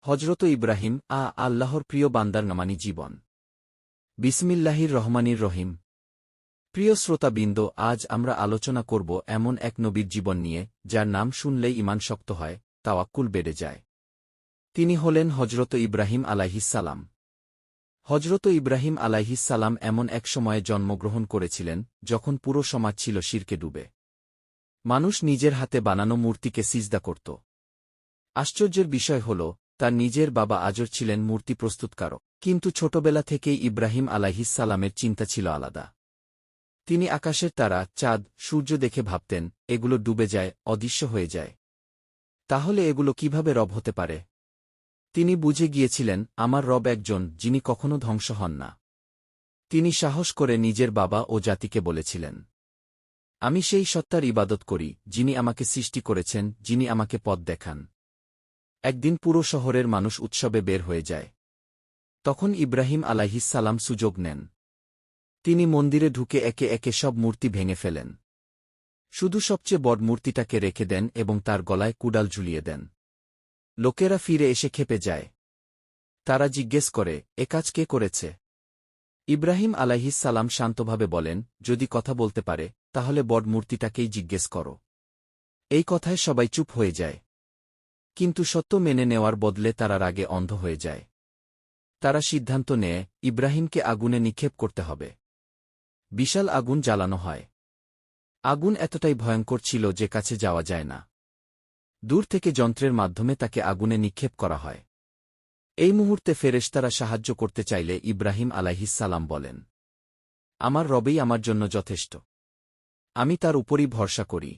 হজরত ইব্রাহিম আল্লাহর প্রিয় বান্দার নামানি জীবন। বিসমিল্লাহির রহমানির রহিম। প্রিয় শ্রোতাবৃন্দ, আজ আমরা আলোচনা করব এমন এক নবীর জীবন নিয়ে যার নাম শুনলেই ঈমান শক্ত হয়, তাওয়াক্কুল বেড়ে যায়। তিনি হলেন হজরত ইব্রাহিম আলাইহিসসালাম। হজরত ইব্রাহিম আলাইহিসসালাম এমন এক সময়ে জন্মগ্রহণ করেছিলেন যখন পুরো সমাজ ছিল শিরকে ডুবে। মানুষ নিজের হাতে বানানো মূর্তিকে সিজদা করত। আশ্চর্যের বিষয় হল, তার নিজের বাবা আজর ছিলেন মূর্তি প্রস্তুতকারক, কিন্তু ছোটবেলা থেকেই ইব্রাহিম আলাইহিসসালামের চিন্তা ছিল আলাদা। তিনি আকাশের তারা, চাঁদ, সূর্য দেখে ভাবতেন, এগুলো ডুবে যায়, অদৃশ্য হয়ে যায়। তাহলে এগুলো কিভাবে রব হতে পারে? তিনি বুঝে গিয়েছিলেন, আমার রব একজন, যিনি কখনো ধ্বংস হন না। তিনি সাহস করে নিজের বাবা ও জাতিকে বলেছিলেন, আমি সেই সত্তার ইবাদত করি, যিনি আমাকে সৃষ্টি করেছেন, যিনি আমাকে পথ দেখান। একদিন পুরো শহরের মানুষ উৎসবে বের হয়ে যায়। তখন ইব্রাহিম আলাইহিসসালাম সুযোগ নেন। তিনি মন্দিরে ঢুকে একে একে সব মূর্তি ভেঙে ফেলেন। শুধু সবচেয়ে বড় মূর্তিটাকে রেখে দেন এবং তার গলায় কুডাল ঝুলিয়ে দেন। লোকেরা ফিরে এসে ক্ষেপে যায়। তারা জিজ্ঞেস করে, এ কাজ কে করেছে? ইব্রাহিম আলাইহিসসালাম শান্তভাবে বলেন, যদি কথা বলতে পারে, তাহলে বড় মূর্তিটাকেই জিজ্ঞেস করো। এই কথায় সবাই চুপ হয়ে যায়। কিন্তু সত্য মেনে নেওয়ার বদলে তারা রাগে অন্ধ হয়ে যায়। তারা সিদ্ধান্ত নেয়, ইব্রাহিমকে আগুনে নিক্ষেপ করতে হবে। বিশাল আগুন জ্বালানো হয়। আগুন এতটাই ভয়ঙ্কর ছিল যে কাছে যাওয়া যায় না। দূর থেকে যন্ত্রের মাধ্যমে তাকে আগুনে নিক্ষেপ করা হয়। এই মুহূর্তে ফেরেশতারা সাহায্য করতে চাইলে ইব্রাহিম আলাইহিসসালাম বলেন, আমার রবেই আমার জন্য যথেষ্ট। আমি তার উপরই ভরসা করি।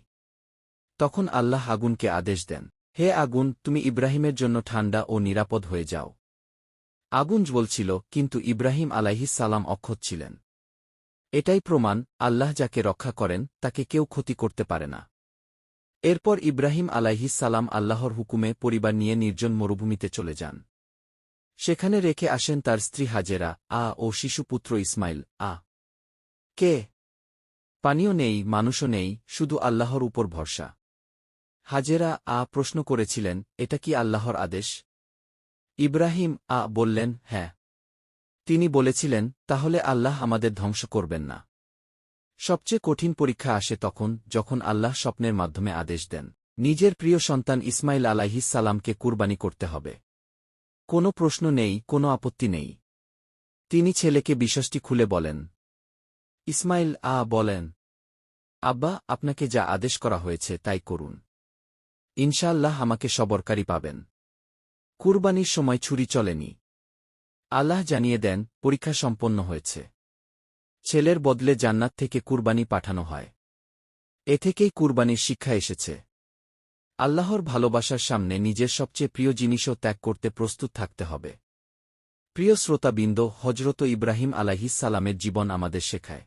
তখন আল্লাহ আগুনকে আদেশ দেন, হে আগুন, তুমি ইব্রাহিমের জন্য ঠান্ডা ও নিরাপদ হয়ে যাও। আগুন জ্বলছিল, কিন্তু ইব্রাহিম আলাইহিসসালাম অক্ষত ছিলেন। এটাই প্রমাণ, আল্লাহ যাকে রক্ষা করেন তাকে কেউ ক্ষতি করতে পারে না। এরপর ইব্রাহিম আলাইহিসসালাম আল্লাহর হুকুমে পরিবার নিয়ে নির্জন মরুভূমিতে চলে যান। সেখানে রেখে আসেন তার স্ত্রী হাজেরা ও শিশুপুত্র ইসমাইল কে। পানিও নেই, মানুষও নেই, শুধু আল্লাহর উপর ভরসা। হাজেরা প্রশ্ন করেছিলেন, এটা কি আল্লাহর আদেশ? ইব্রাহিম বললেন, হ্যাঁ। তিনি বলেছিলেন, তাহলে আল্লাহ আমাদের ধ্বংস করবেন না। সবচেয়ে কঠিন পরীক্ষা আসে তখন, যখন আল্লাহ স্বপ্নের মাধ্যমে আদেশ দেন, নিজের প্রিয় সন্তান ইসমাইল আলাইহিসসালামকে কুরবানি করতে হবে। কোনো প্রশ্ন নেই, কোনো আপত্তি নেই। তিনি ছেলেকে বিষয়টি খুলে বলেন। ইসমাইল বলেন, আব্বা, আপনাকে যা আদেশ করা হয়েছে তাই করুন। ইনশাআল্লাহ আমাকে সবরকারী পাবেন। কুরবানির সময় ছুরি চলেনি। আল্লাহ জানিয়ে দেন, পরীক্ষা সম্পন্ন হয়েছে। ছেলের বদলে জান্নাত থেকে কুরবানি পাঠানো হয়। এ থেকেই কুরবানির শিক্ষা এসেছে। আল্লাহর ভালোবাসার সামনে নিজের সবচেয়ে প্রিয় জিনিসও ত্যাগ করতে প্রস্তুত থাকতে হবে। প্রিয় শ্রোতাবৃন্দ, হজরত ইব্রাহিম আলাইহিসসালামের জীবন আমাদের শেখায়,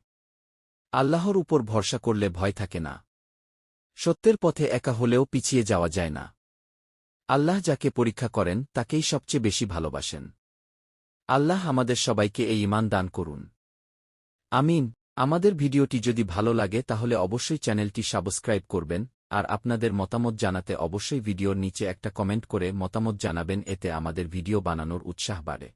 আল্লাহর উপর ভরসা করলে ভয় থাকে না। সত্যের পথে একা হলেও পিছিয়ে যাওয়া যায় না। আল্লাহ যাকে পরীক্ষা করেন তাকেই সবচেয়ে বেশি ভালোবাসেন। আল্লাহ আমাদের সবাইকে এই ঈমান দান করুন। আমিন। আমাদের ভিডিওটি যদি ভালো লাগে তাহলে অবশ্যই চ্যানেলটি সাবস্ক্রাইব করবেন, আর আপনাদের মতামত জানাতে অবশ্যই ভিডিওর নিচে একটা কমেন্ট করে মতামত জানাবেন, এতে আমাদের ভিডিও বানানোর উৎসাহ বাড়ে।